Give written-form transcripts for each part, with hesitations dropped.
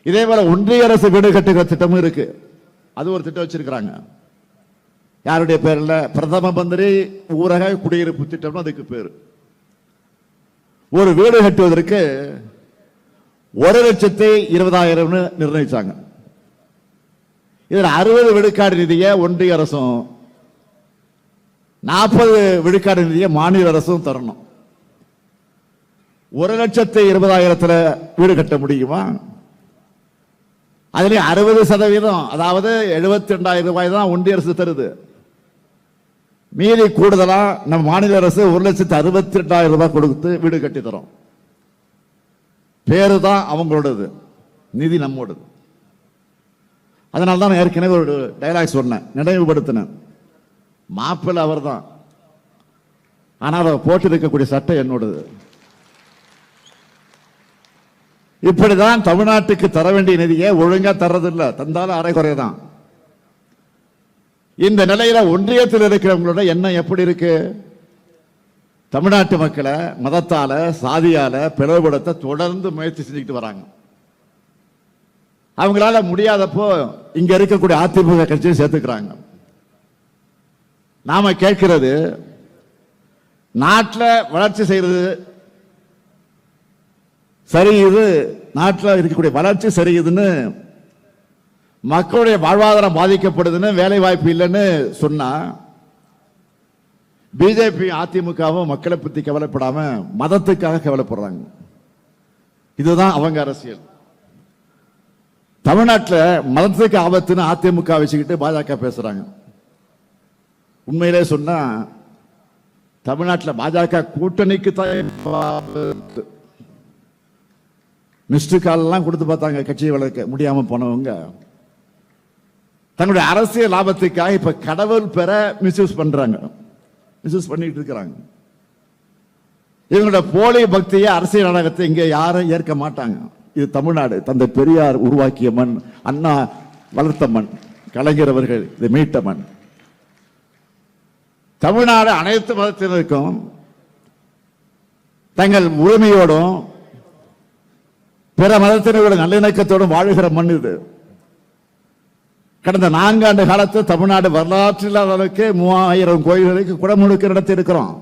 இதே போல ஒன்றிய அரசு வீடு கட்டுகிற திட்டமும் இருக்கு. அது ஒரு திட்டம் வச்சிருக்கிறாங்க. யாருடைய பேர்ல? பிரதம மந்திரி ஊரக குடியிருப்பு திட்டம் அதுக்கு பேரு. ஒரு வீடு கட்டுவதற்கு 1,20,000 நிர்ணயிச்சாங்க. இதுல 60 விழுக்காடு நிதியை ஒன்றிய அரசும் 40 விழுக்காடு நிதியை மாநில அரசும் தரணும். 1,20,000 வீடு கட்ட முடியுமா? அதுல 60%, அதாவது 72,000 ரூபாய் தான் ஒன்றிய அரசு தருது. மீதி கூடுதலா நம்ம மாநில அரசு 1,62,000 ரூபாய் கொடுத்து வீடு கட்டி தரோம். பேரு தான் அவங்களோடது, நிதி நம்மோடது. அதனால தான் ஏற்கனவே ஒரு டைலாக் சொன்னேன், நினைவுபடுத்தினேன். மாப்பிள்ளை அவர் தான், ஆனால் அவர் போட்டு இருக்கக்கூடிய சட்டை என்னோடது. இப்படிதான் தமிழ்நாட்டுக்கு தர வேண்டிய நிதியை ஒழுங்கா தர்றதில்லை, தந்தாலும் அரைகுறைதான். இந்த நிலையில ஒன்றியத்தில் இருக்கிறவங்களோட எண்ணம் எப்படி இருக்கு? தமிழ்நாட்டு மக்களை மதத்தால சாதியால பிளவுபடுத்த தொடர்ந்து முயற்சி செஞ்சுக்கிட்டு வராங்க. அவங்களால முடியாதப்போ இங்க இருக்கக்கூடிய அதிமுக கட்சியை சேர்த்துக்கிறாங்க. நாம கேட்கிறது, நாட்டில் வளர்ச்சி செய்யறது சரியுது, நாட்டில் இருக்கக்கூடிய வளர்ச்சி சரியுதுன்னு, மக்களுடைய வாழ்வாதாரம் பாதிக்கப்படுதுன்னு, வேலை வாய்ப்பு இல்லைன்னு சொன்னா, பிஜேபி அதிமுகவும் மக்களை பத்தி கவலைப்படாம மதத்துக்காக கவலைப்படுறாங்க. இதுதான் அவங்க அரசியல். தமிழ்நாட்டில் மதத்துக்கு ஆபத்துன்னு அதிமுக வச்சுக்கிட்டு பாஜக பேசுறாங்க. உண்மையிலே சொன்னா தமிழ்நாட்டில் பாஜக கூட்டணிக்கு தான் மிஸ்டு கால் எல்லாம் கொடுத்து பார்த்தாங்க. கட்சியை வளர்க்க முடியாம போனவங்க தங்களுடைய அரசியல் லாபத்துக்காக இப்ப கடவுள் பெற மிஸ்யூஸ் பண்றாங்க, மிஸ்யூஸ் பண்ணிட்டு இருக்கிறாங்க. இவங்களோட போலி பக்தியை, அரசியல் நாடகத்தை இங்க யாரும் ஏற்க மாட்டாங்க. இது தமிழ்நாடு, தந்தை பெரியார் உருவாக்கிய மண், அண்ணா வளர்த்த மண், கலைஞர் அவர்கள் இதை மீட்ட மண். தமிழ்நாடு அனைத்து மதத்தினருக்கும் தங்கள் உரிமையோடும் பிற மதத்தினரோட நல்லிணக்கத்தோடும் வாழுகிற மண் இது. கடந்த 4 ஆண்டு காலத்து தமிழ்நாடு வரலாற்றில் இல்லாத அளவுக்கு 3000 கோயில்களுக்கு குடமுழுக்கு நடத்தி இருக்கிறோம்.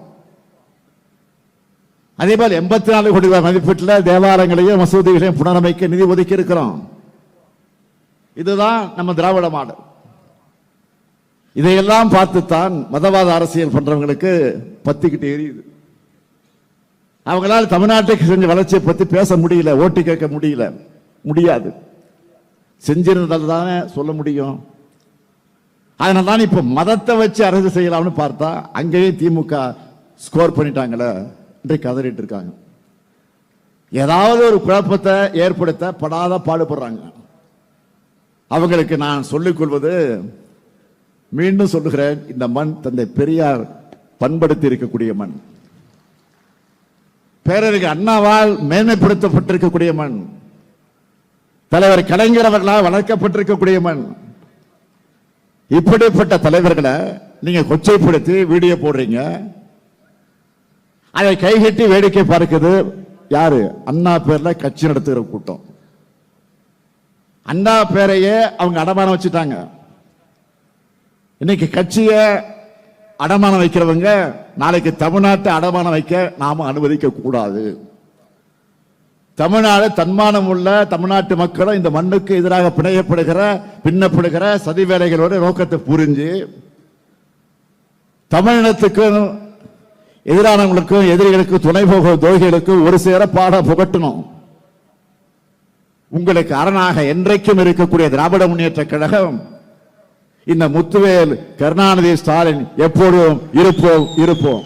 அதே போல் 84 கோடி ரூபாய் மதிப்பீட்டில் தேவாலயங்களையும் மசூதிகளையும் புனரமைக்க நிதி ஒதுக்கி இருக்கிறோம். இதுதான் நம்ம திராவிட மாடல். இதையெல்லாம் பார்த்துத்தான் மதவாத அரசியல் பண்றவங்களுக்கு பத்திக்கிட்டு எரியுது. அவங்களால தமிழ்நாட்டுக்கு செஞ்ச வளர்ச்சியை பத்தி பேச முடியல, ஓட்டு கேட்க முடியல, முடியாது. செஞ்சிருந்தால் தானே சொல்ல முடியும். அதனால தான் இப்ப மதத்தை வச்சு அரசு செய்யலாம்னு பார்த்தா அங்கேயும் திமுக ஸ்கோர் பண்ணிட்டாங்களே என்று கதறிட்டு இருக்காங்க. ஏதாவது ஒரு குழப்பத்தை ஏற்படுத்த படாத பாடுபடுறாங்க. அவங்களுக்கு நான் சொல்லிக் கொள்வது, மீண்டும் சொல்லுகிறேன், இந்த மண் தந்தை பெரியார் பண்படுத்தி இருக்கக்கூடிய மண், பேரறிஞர் அண்ணாவால் மேன்மைப்படுத்தப்பட்டிருக்கக்கூடிய மண், தலைவர் கலைஞர் அவர்களால் வளர்க்கப்பட்டிருக்கக்கூடிய மண். இப்படிப்பட்ட தலைவர்களை நீங்க கொச்சைப்படுத்தி வீடியோ போடுறீங்க. அதை கைகட்டி வேடிக்கை பார்க்குது யாரு? அண்ணா பேர்ல கட்சி நடத்துகிற கூட்டம். அண்ணா பேரையே அவங்க அடமானம் வச்சுட்டாங்க. இன்னைக்கு கட்சிய அடமானம் வைக்கிறவங்க நாளைக்கு தமிழ்நாட்டை அடமானம் வைக்க நாம அனுமதிக்க கூடாது. தமிழ்நாடு தன்மானம் உள்ள தமிழ்நாட்டு மக்களும் இந்த மண்ணுக்கு எதிராக பின்னப்படுகிற சதி வேலைகளோட நோக்கத்தை புரிஞ்சு தமிழினத்துக்கும் எதிரானவங்களுக்கும் எதிரிகளுக்கும் துணை போக துரோகிகளுக்கும் ஒரு சேர பாட புகட்டணும். உங்களுக்கு அரணாக என்றைக்கும் இருக்கக்கூடிய திராவிட முன்னேற்ற கழகம், இந்த முத்துவேல், கருணாநிதி, ஸ்டாலின் எப்போதும் இருப்போம்.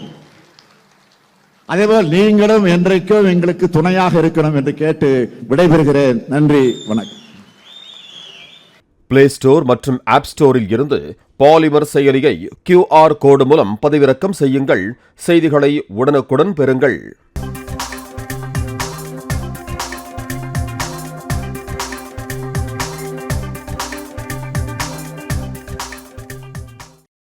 அதேபோல் நீங்களும் என்றைக்கும் எங்களுக்கு துணையாக இருக்கணும் என்று கேட்டு விடைபெறுகிறேன். நன்றி, வணக்கம். பிளே ஸ்டோர் மற்றும் ஆப் ஸ்டோரில் இருந்து பாலிமர் செயலியை QR கோடு மூலம் பதிவிறக்கம் செய்யுங்கள். செய்திகளை உடனுக்குடன் பெறுங்கள்.